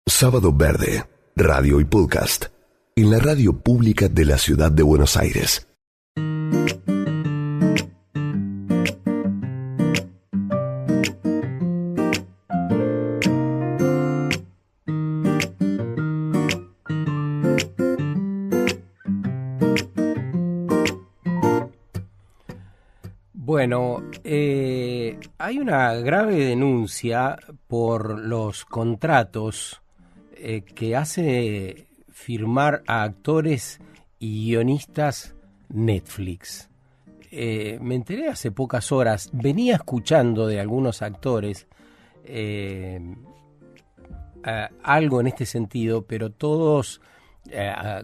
Sábado Verde, radio y podcast, en la radio pública de la ciudad de Buenos Aires. Bueno, hay una grave denuncia por los contratos que hace firmar a actores y guionistas Netflix. Me enteré hace pocas horas, venía escuchando de algunos actores algo en este sentido, pero todos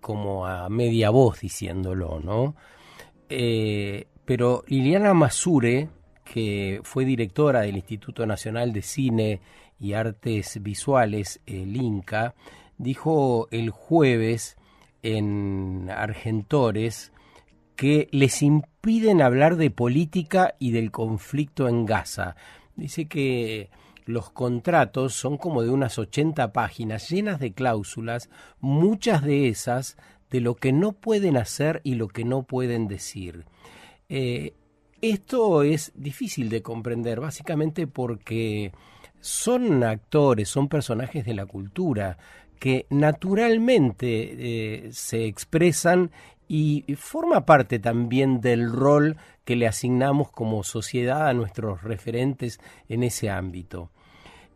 como a media voz diciéndolo, ¿no? Pero Liliana Masure, que fue directora del Instituto Nacional de Cine y Artes Visuales, el INCA, dijo el jueves en Argentores que les impiden hablar de política y del conflicto en Gaza. Dice que los contratos son como de unas 80 páginas llenas de cláusulas, muchas de esas de lo que no pueden hacer y lo que no pueden decir. Esto es difícil de comprender, básicamente porque son actores, son personajes de la cultura que naturalmente se expresan y forma parte también del rol que le asignamos como sociedad a nuestros referentes en ese ámbito.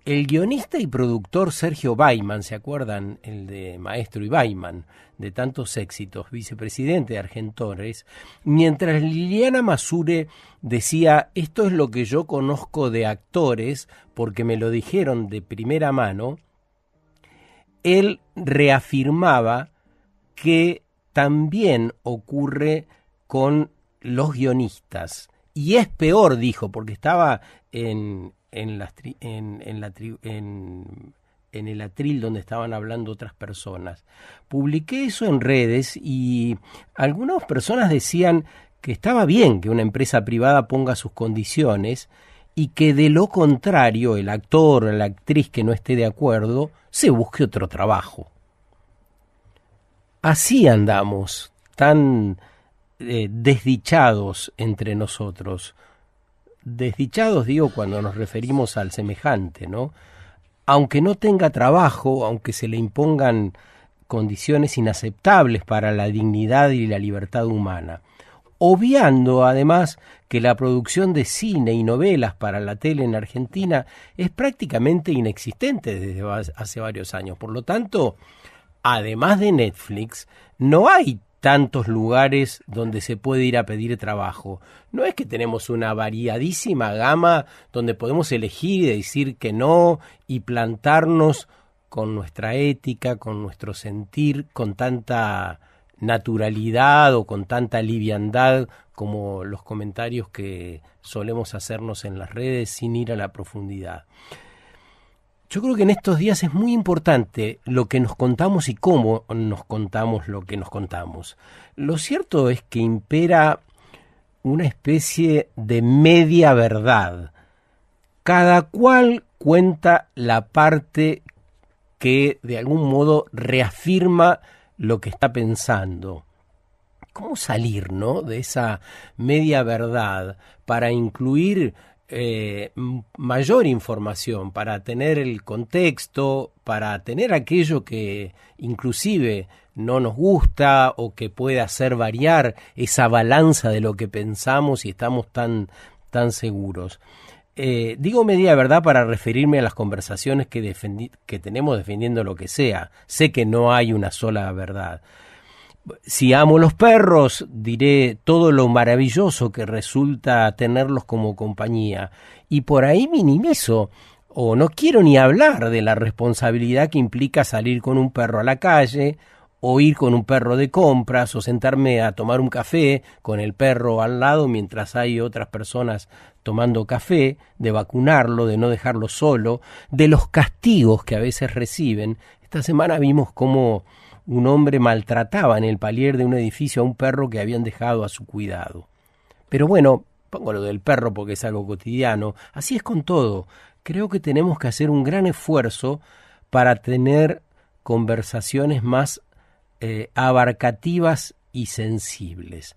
El guionista y productor Sergio Baiman, ¿se acuerdan? El de Maestro y Baiman, de tantos éxitos, vicepresidente de Argentores, mientras Liliana Masure decía, esto es lo que yo conozco de actores porque me lo dijeron de primera mano, él reafirmaba que también ocurre con los guionistas. Y es peor, dijo, porque estaba en el atril donde estaban hablando otras personas. Publiqué eso en redes y algunas personas decían que estaba bien que una empresa privada ponga sus condiciones y que de lo contrario el actor o la actriz que no esté de acuerdo se busque otro trabajo. Así andamos, tan desdichados entre nosotros. Desdichados digo cuando nos referimos al semejante, ¿no? Aunque no tenga trabajo, aunque se le impongan condiciones inaceptables para la dignidad y la libertad humana, obviando además que la producción de cine y novelas para la tele en Argentina es prácticamente inexistente desde hace varios años. Por lo tanto, además de Netflix, no hay tantos lugares donde se puede ir a pedir trabajo. No es que tenemos una variadísima gama donde podemos elegir y decir que no y plantarnos con nuestra ética, con nuestro sentir, con tanta naturalidad o con tanta liviandad como los comentarios que solemos hacernos en las redes sin ir a la profundidad. Yo creo que en estos días es muy importante lo que nos contamos y cómo nos contamos lo que nos contamos. Lo cierto es que impera una especie de media verdad. Cada cual cuenta la parte que de algún modo reafirma lo que está pensando. ¿Cómo salir, no, de esa media verdad para incluir mayor información, para tener el contexto, para tener aquello que inclusive no nos gusta o que puede hacer variar esa balanza de lo que pensamos y estamos tan seguros? Digo media verdad para referirme a las conversaciones que tenemos defendiendo lo que sea. Sé que no hay una sola verdad. Si amo los perros, diré todo lo maravilloso que resulta tenerlos como compañía. Y por ahí minimizo, o no quiero ni hablar de la responsabilidad que implica salir con un perro a la calle, o ir con un perro de compras, o sentarme a tomar un café con el perro al lado mientras hay otras personas tomando café, de vacunarlo, de no dejarlo solo, de los castigos que a veces reciben. Esta semana vimos cómo un hombre maltrataba en el palier de un edificio a un perro que habían dejado a su cuidado. Pero bueno, pongo lo del perro porque es algo cotidiano. Así es con todo. Creo que tenemos que hacer un gran esfuerzo para tener conversaciones más abarcativas y sensibles.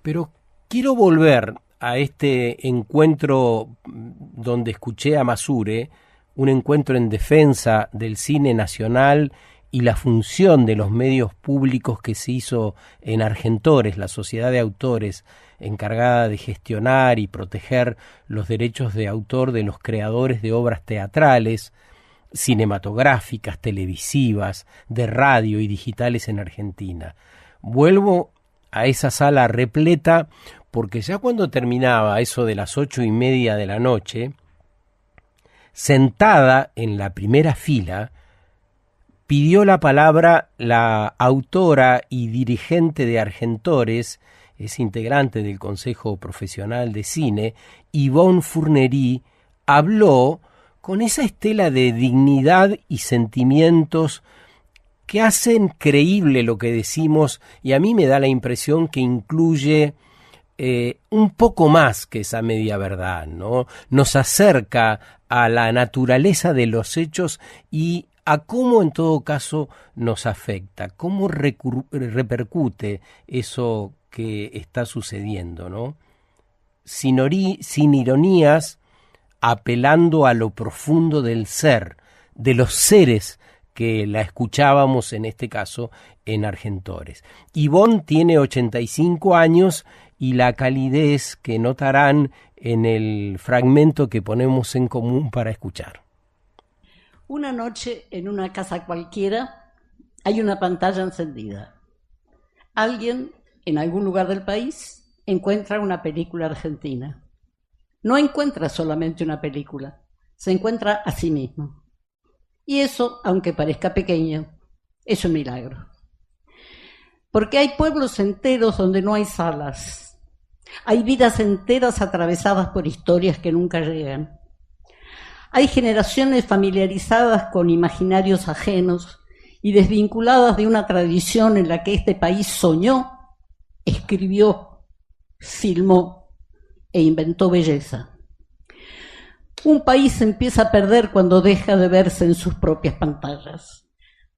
Pero quiero volver a este encuentro donde escuché a Masure, un encuentro en defensa del cine nacional y la función de los medios públicos que se hizo en Argentores, la sociedad de autores encargada de gestionar y proteger los derechos de autor de los creadores de obras teatrales, cinematográficas, televisivas, de radio y digitales en Argentina. Vuelvo a esa sala repleta porque ya cuando terminaba eso de las 8:30 de la noche, sentada en la primera fila, pidió la palabra la autora y dirigente de Argentores, es integrante del Consejo Profesional de Cine, Yvonne Fournery. Habló con esa estela de dignidad y sentimientos que hacen creíble lo que decimos, y a mí me da la impresión que incluye un poco más que esa media verdad, ¿no? Nos acerca a la naturaleza de los hechos y a cómo en todo caso nos afecta, cómo repercute eso que está sucediendo, ¿no? Sin ironías, apelando a lo profundo del ser, de los seres que la escuchábamos en este caso en Argentores. Yvonne tiene 85 años y la calidez que notarán en el fragmento que ponemos en común para escuchar. Una noche en una casa cualquiera hay una pantalla encendida. Alguien en algún lugar del país encuentra una película argentina. No encuentra solamente una película, se encuentra a sí mismo. Y eso, aunque parezca pequeño, es un milagro. Porque hay pueblos enteros donde no hay salas. Hay vidas enteras atravesadas por historias que nunca llegan. Hay generaciones familiarizadas con imaginarios ajenos y desvinculadas de una tradición en la que este país soñó, escribió, filmó e inventó belleza. Un país se empieza a perder cuando deja de verse en sus propias pantallas.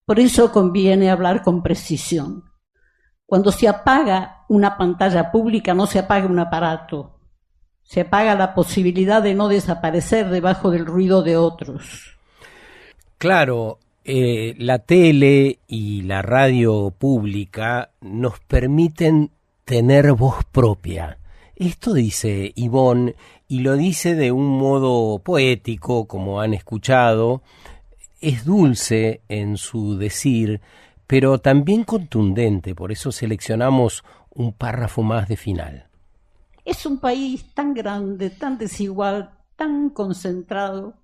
Por eso conviene hablar con precisión. Cuando se apaga una pantalla pública, no se apaga un aparato, se apaga la posibilidad de no desaparecer debajo del ruido de otros. Claro, la tele y la radio pública nos permiten tener voz propia. Esto dice Yvonne, y lo dice de un modo poético, como han escuchado. Es dulce en su decir, pero también contundente, por eso seleccionamos un párrafo más de final. Es un país tan grande, tan desigual, tan concentrado.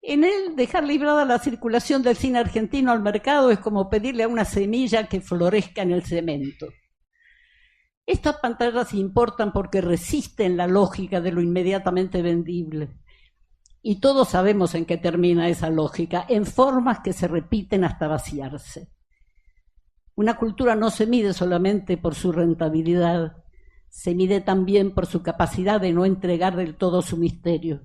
En él, dejar librada la circulación del cine argentino al mercado es como pedirle a una semilla que florezca en el cemento. Estas pantallas importan porque resisten la lógica de lo inmediatamente vendible. Y todos sabemos en qué termina esa lógica, en formas que se repiten hasta vaciarse. Una cultura no se mide solamente por su rentabilidad, se mide también por su capacidad de no entregar del todo su misterio.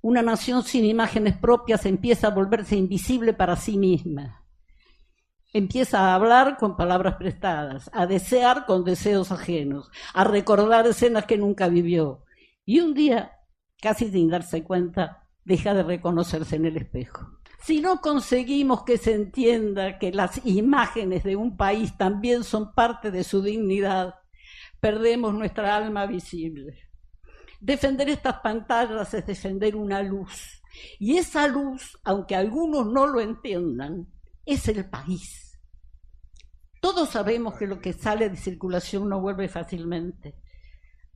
Una nación sin imágenes propias empieza a volverse invisible para sí misma. Empieza a hablar con palabras prestadas, a desear con deseos ajenos, a recordar escenas que nunca vivió. Y un día, casi sin darse cuenta, deja de reconocerse en el espejo. Si no conseguimos que se entienda que las imágenes de un país también son parte de su dignidad, perdemos nuestra alma visible. Defender estas pantallas es defender una luz. Y esa luz, aunque algunos no lo entiendan, es el país. Todos sabemos que lo que sale de circulación no vuelve fácilmente.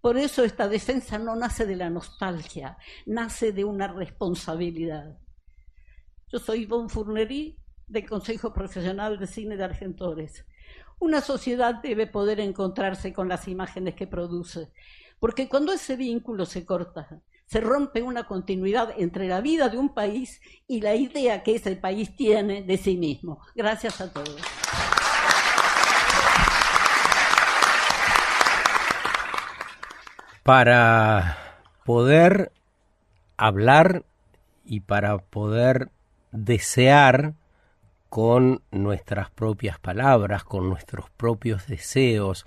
Por eso esta defensa no nace de la nostalgia, nace de una responsabilidad. Yo soy Yvonne Fournery, del Consejo Profesional de Cine de Argentores. Una sociedad debe poder encontrarse con las imágenes que produce, porque cuando ese vínculo se corta, se rompe una continuidad entre la vida de un país y la idea que ese país tiene de sí mismo. Gracias a todos. Para poder hablar y para poder desear con nuestras propias palabras, con nuestros propios deseos,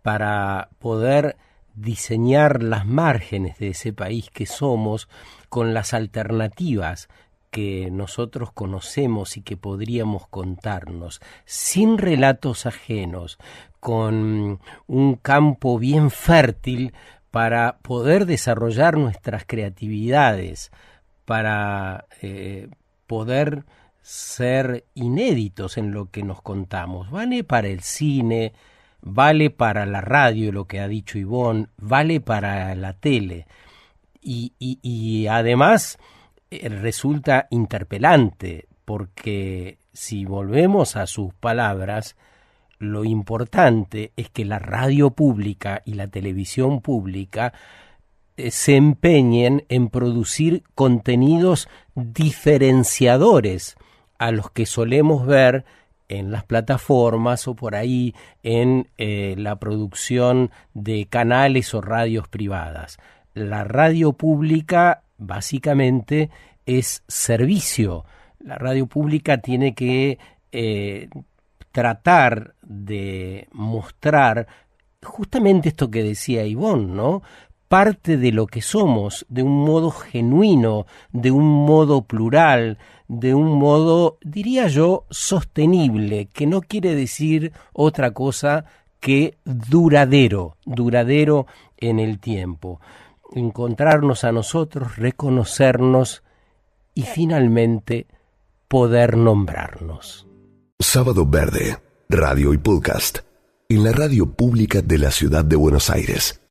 para poder diseñar las márgenes de ese país que somos con las alternativas que nosotros conocemos y que podríamos contarnos, sin relatos ajenos, con un campo bien fértil para poder desarrollar nuestras creatividades, para poder ser inéditos en lo que nos contamos. Vale para el cine, vale para la radio, lo que ha dicho Ivonne, vale para la tele. Y además resulta interpelante, porque si volvemos a sus palabras, lo importante es que la radio pública y la televisión pública se empeñen en producir contenidos diferenciadores a los que solemos ver en las plataformas o por ahí en la producción de canales o radios privadas. La radio pública básicamente es servicio. La radio pública tiene que tratar de mostrar justamente esto que decía Ivonne, ¿no? Parte de lo que somos, de un modo genuino, de un modo plural, de un modo, diría yo, sostenible, que no quiere decir otra cosa que duradero en el tiempo. Encontrarnos a nosotros, reconocernos y finalmente poder nombrarnos. Sábado Verde, radio y podcast, en la radio pública de la ciudad de Buenos Aires.